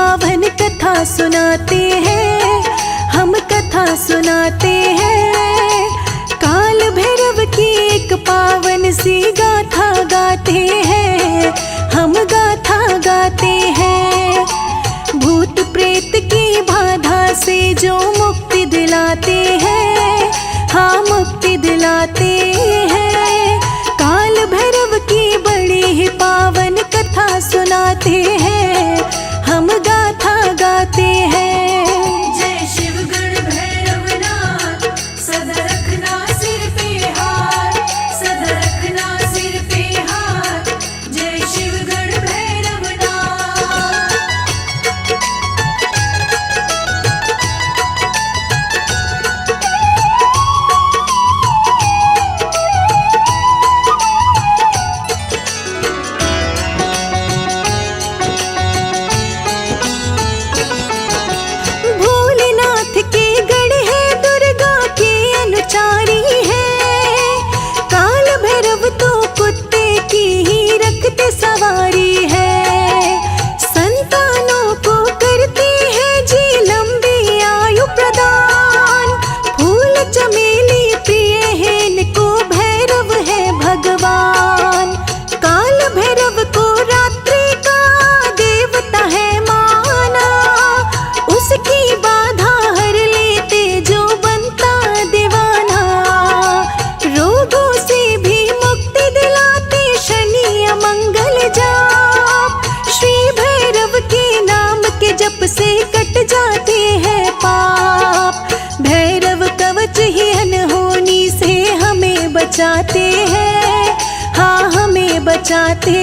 पावन कथा सुनाते हैं, हम कथा सुनाते हैं। काल भैरव की एक पावन सी गाथा गाते हैं, हम गाथा गाते हैं। भूत प्रेत की बाधा से जो मुक्ति दिलाते हैं, हाँ मुक्ति दिलाते हैं। काल भैरव की बड़ी ही पावन कथा सुनाते हैं, हम गाथा गाते हैं। जय शिव गण भैरवनाथ, सदा रखना सिर पे हाथ, सदा रखना सिर पे हाथ। जय शिव गण भैरवनाथ। भोलेनाथ के गढ़ है, दुर्गा के अनुचारी है। काल भैरव तो कुत्ते की ही रखते सवारी है। संतानों को करते हैं जी लंबी आयु प्रदान। फूल चमेली प्रिय है इनको, भैरव है भगवान। काल भैरव को रात्रि का देवता है माना, उसकी बाधा हर लेते जो बनता दीवाना। रोगों से भी मुक्ति दिलाते शनि अमंगल जाप। श्री भैरव के नाम के जप से कट जाते हैं पाप। भैरव कवच ही अनहोनी से हमें बचाते हैं, हाँ हमें बचाते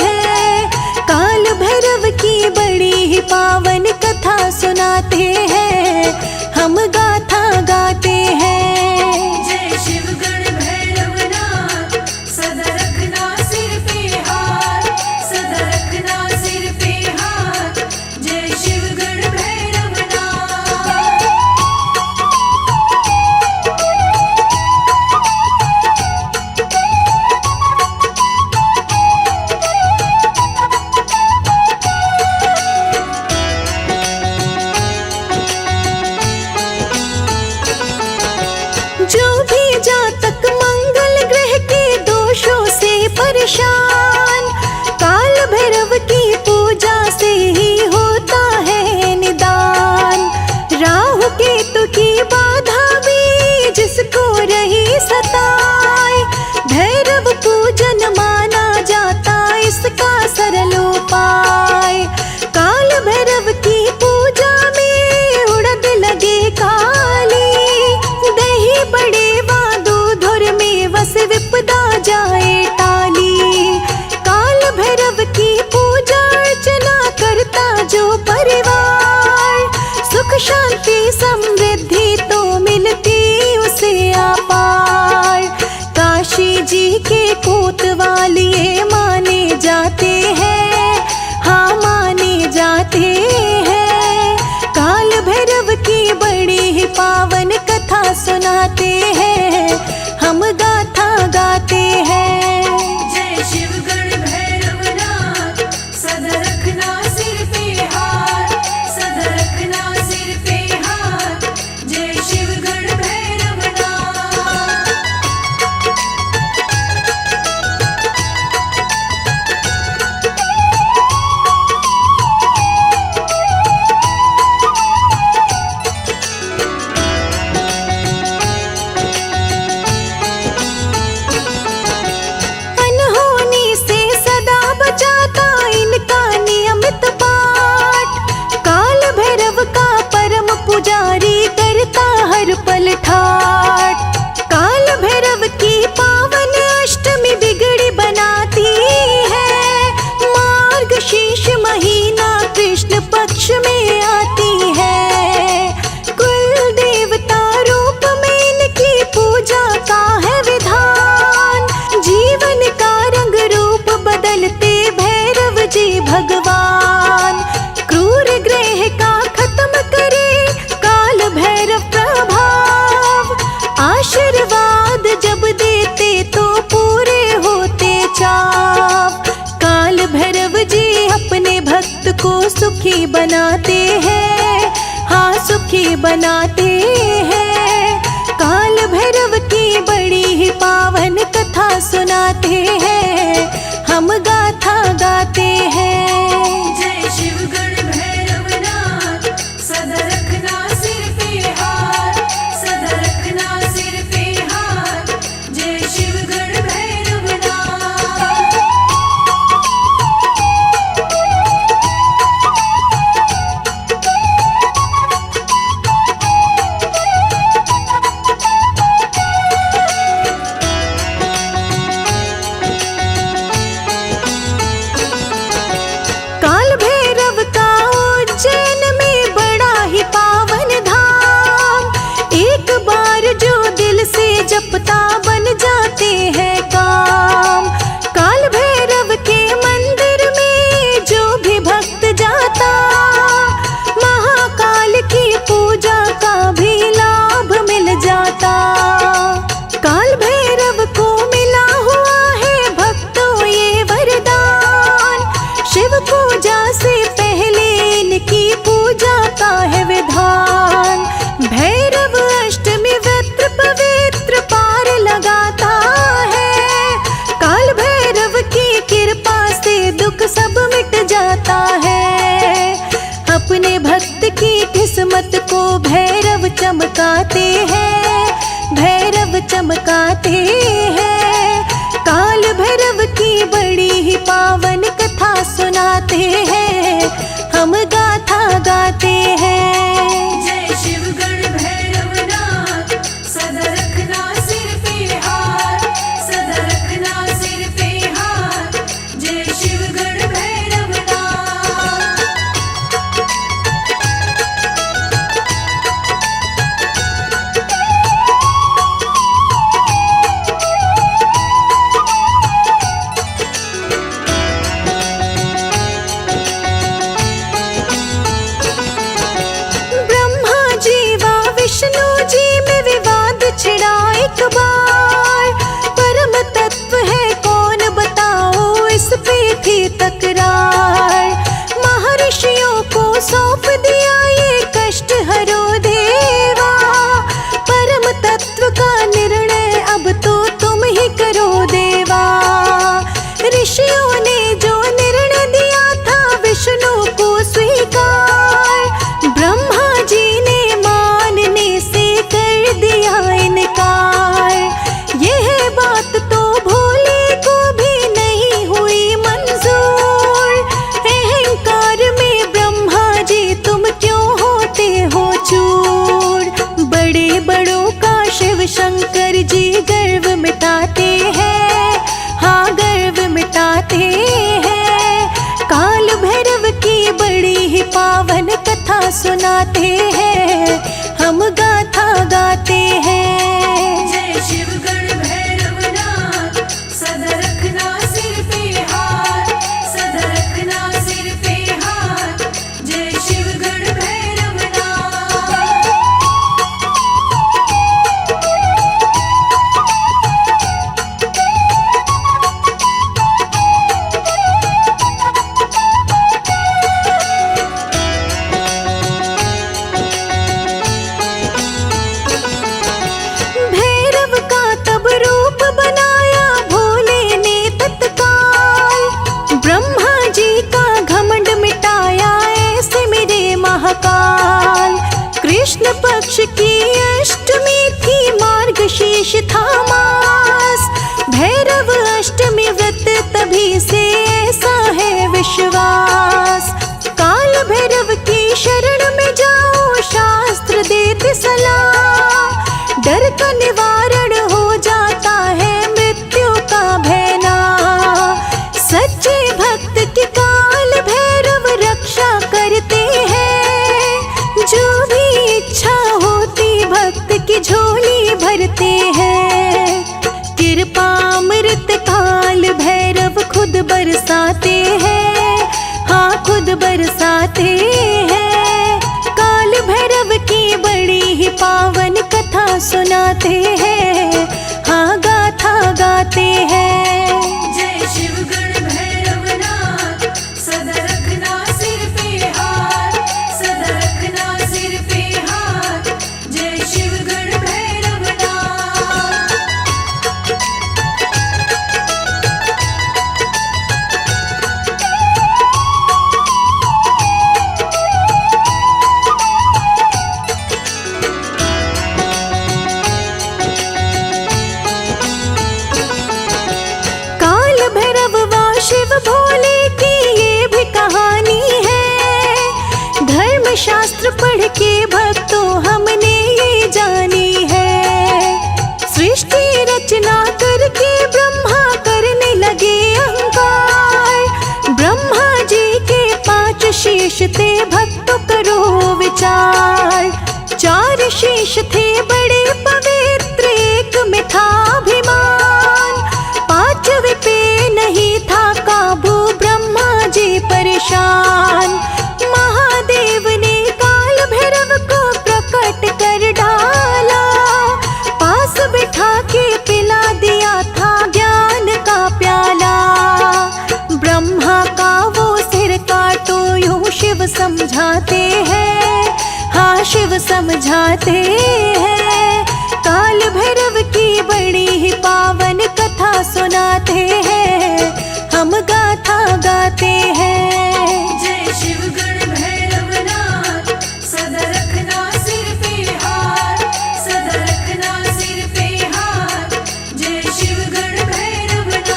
हैं। काल भैरव की बड़ी ही पावन कथा सुनाते हैं, हम गाथा गाते हैं। जय शिव गण भैरवनाथ, सदा रखना सिर पे हाथ, सदा रखना सिर पे हाथ। जय शिव गण भैरवनाथ। जो भी जातक मंगल ग्रह के दोषों से परेशान, काल भैरव की पूजा से ही होता है निदान। राहु केतु की बाधा भी जिसको रही सताए, भैरव पूजन माना जाता इसका सरल उपाय। काल भैरव की पूजा में उड़द लगे काली, दही बड़े वा दूधुर में वस विपदा जाए टाली। काल भैरव की पूजा अर्चना करता जो परिवार, सुख शांति समृद्धि तो मिलती उसे अपार। काशी जी के कोतवाल ये माने जाते हैं, हाँ माने जाते हैं। काल भैरव की बड़ी ही पावन कथा सुनाते हैं, हम गाथा गाते हैं। जय शिव गण भैरवनाथ, सदा रखना सिर पे हाथ, सदा रखना सिर पे हाथ। जय शिव गण भैरवनाथ। अनहोनी से सदा बचाता इनका नियमित पाठ। काल भैरव का परम पुजारी करता हर पल ठाठ। काल भैरव की पावन अष्टमी बिगड़ी बनाती है, मार्गशीर्ष महीना कृष्ण पक्ष में आती है। कुल देवता रूप में इनकी पूजा का है विधान। जीवन का रंग रूप बदलते भैरव जी भगवान। क्रूर ग्रह का खत्म करे काल भैरव प्रभाव। आशीर्वाद जब देते तो पूरे होते चाव। काल भैरव जी अपने भक्त को सुखी बनाते हैं, हाँ सुखी बनाते हैं। काल भैरव की बड़ी ही पावन कथा सुनाते हैं, हम गाथा गाते हैं। जय शिव गण भैरवनाथ, सदा रखना सिर पे हाथ, सदा रखना सिर पे हाथ। जय शिव गण भैरवनाथ। काल भैरव का उज्जैन में बड़ा ही पावन धाम, एक बार जो दिल से जपता बन जाते हैं काम। काल भैरव के मंदिर में जो भी भक्त जाता, महाकाल की पूजा का भी लाभ मिल जाता। काल भैरव को मिला हुआ है भक्तों ये वरदान, शिव पूजा से पहले इनकी पूजा का है विधान। भैरव अष्टमी व्रत पवित्र पार लगाता है, काल भैरव की कृपा से दुख सब मिट जाता है। अपने भक्त की किस्मत को भैरव चमकाते हैं, भैरव चमकाते हैं। काल भैरव की बड़ी ही पावन कथा सुनाते हैं, हम गाथा गाते हैं। जय शिव गण भैरवनाथ, सदा रखना सिर पे हाथ, सदा रखना सिर पे हाथ। जय शिव गण भैरवनाथ। ब्रह्मा जी व विष्णु जी में विवाद छिड़ा एक बार, परम तत्व है कौन बताओ इस पे थी तकरार। महर्षियों को सौंप दिया ये कष्ट हरो देवा, परम तत्व का निर्णय अब तो तुम ही करो देवा। ऋषियों ने जो निर्णय दिया था विष्णु को स्वीकार, ब्रह्मा जी ने मानने से कर दिया इनकार। यह बात तो भोले को भी नहीं हुई मंजूर, अहंकार में ब्रह्मा जी तुम क्यों होते हो चूर। बड़े बड़ों का शिव शंकर जी गर्व मिटाते हैं, हाँ गर्व मिटाते हैं। काल भैरव की बड़ी ही पावन कथा सुनाते हैं, हम गाथा गाते हैं। जय शिव गण भैरवनाथ, सदा रखना सिर पे हाथ, सदा रखना सिर पे हाथ। जय शिव गण भैरवनाथ। भैरव का तब रूप बनाया भोले ने तत्काल, ब्रह्मा जी का घमंड मिटाया ऐसे मेरे महाकाल। कृष्ण पक्ष की अष्टमी थी, मार्गशीर्ष था मास, भैरव अष्टमी व्रत तभी से ऐसा है विश्वास। काल भैरव की शरण में जाओ शास्त्र देते सलाह, डर का निवारण हो जाता है मृत्यु का भय ना। सच्चे भक्त की काल भैरव रक्षा करते हैं, जो भी इच्छा होती भक्त की झोली भरते हैं। कृपामृत काल भैरव खुद बरसाते हैं, हाँ खुद बरसाते हैं। काल भैरव की बड़ी ही पावन कथा सुनाते हैं, शीश थे भक्तों करो विचार। चार शीश थे बड़े पवित्र, एक में था अभिमान। पांचवे पे नहीं था काबू, ब्रह्मा जी परेशान। महादेव ने काल भैरव को प्रकट कर डाला, पास बिठा के पिला दिया था ज्ञान का प्याला। ब्रह्मा का वो सिर काटो यूं शिव समझाते हैं, हाँ शिव समझाते हैं। काल भैरव की बड़ी ही पावन कथा सुनाते हैं, हम गाथा गाते हैं। जय शिव गण भैरवनाथ, सदा रखना सिर पे हाथ, सदा रखना सिर पे हाथ। जय शिव गण भैरवनाथ।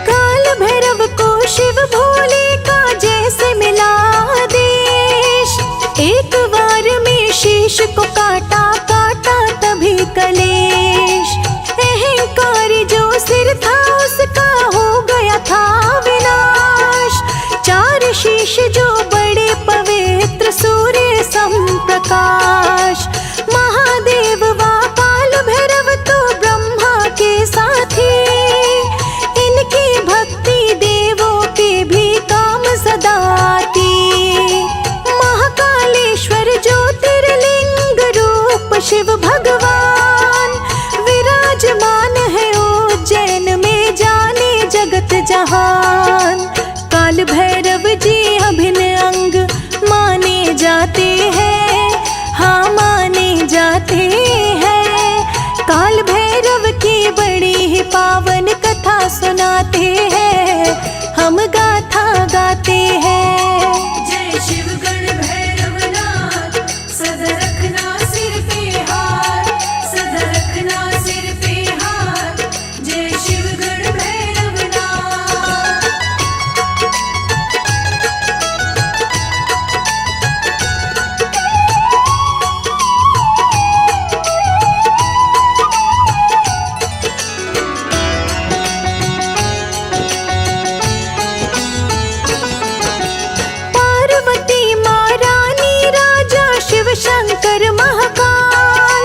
काल भैरव को शिव भोले का जैसे मिला आदेश, एक बार में शीश को काटा काटा तभी कलेश। अहंकारी जो सिर था उसका हो गया था विनाश। चार शीश जो बड़े पवित्र सूर्य सम प्रकाश। महादेव व काल भैरव तो ब्रह्मा के साथी, इनकी भक्ति देवों के भी काम सदा आती। महाकालेश्वर ज्योतिर्लिंग रूप शिव भगवान, विराजमान है उज्जैन में जाने जगत जहान। काल भैरव जी अभिन्न अंग माने जाते हैं, हाँ माने जाते हैं। काल भैरव की बड़ी ही पावन कथा सुनाते हैं, हम गाथा गाते हैं। जय शिव गण भैरवनाथ, सदा रखना सिर पे हाथ, सदा रखना सिर पे हाथ। जय शिव गण भैरवनाथ। पार्वती माँ रानी राजा शिव शंकर महाकाल।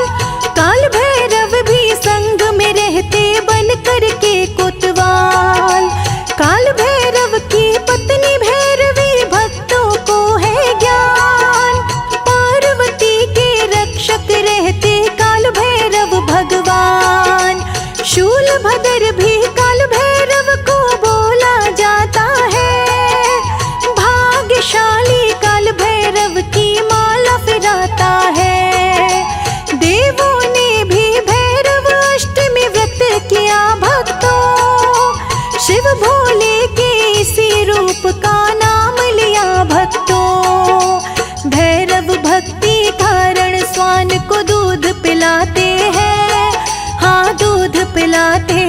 काल भैरव भी संग में रहते बन कर के कोतवाल। काल भैरव की पत्नी भैरवी भक्तों को है ज्ञान। पार्वती के रक्षक रहते काल भैरव भगवान। शूलभद्र भी काल भैरव को बोला जाता है। भाग्यशाली काल भैरव की माला फिराता है। देवों ने भी भैरव अष्टमी व्रत किया भक्तों, शिव भोले के इसी रूप का नाम लिया भक्तों। भैरव भक्ति कारण स्वान को दूध पिलाते हैं, हाँ दूध पिलाते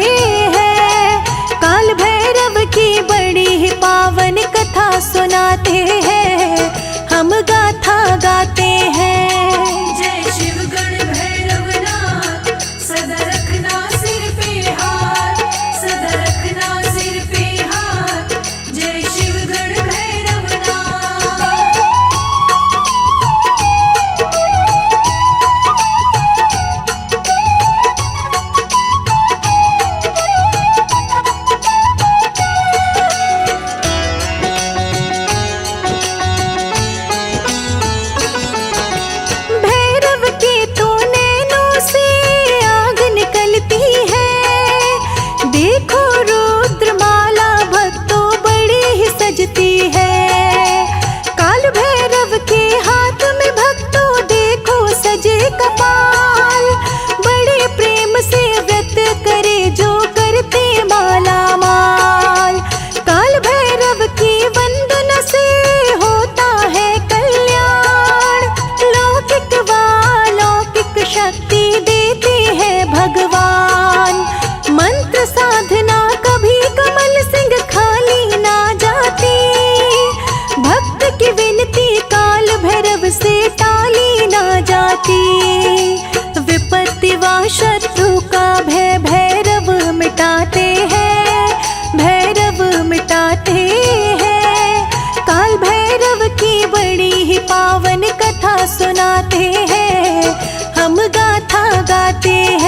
हैं। काल भैरव की बड़ी ही पावन कथा सुनाते हैं, हम गाथा गाते हैं। जय शिव गण भैरवनाथ, सदा रखना सिर पे हाथ, सदा रखना सिर पे हाथ। जय शिव गण भैरवनाथ। भैरव के तो नैनों से आग निकलती है। देखो रुद्रमाला भक्तों बड़ी ही सजती है। काल भैरव के हाथ में भक्तों देखो सजे कपाल। बड़े प्रेम से व्रत करे जो करते माला माल। काल भैरव की वंदना से होता है कल्याण। लौकिक व अलौकिक शक्ति देते हैं भगवान। मंत्र साधना कभी कमल सिंह खाली ना गाते हैं।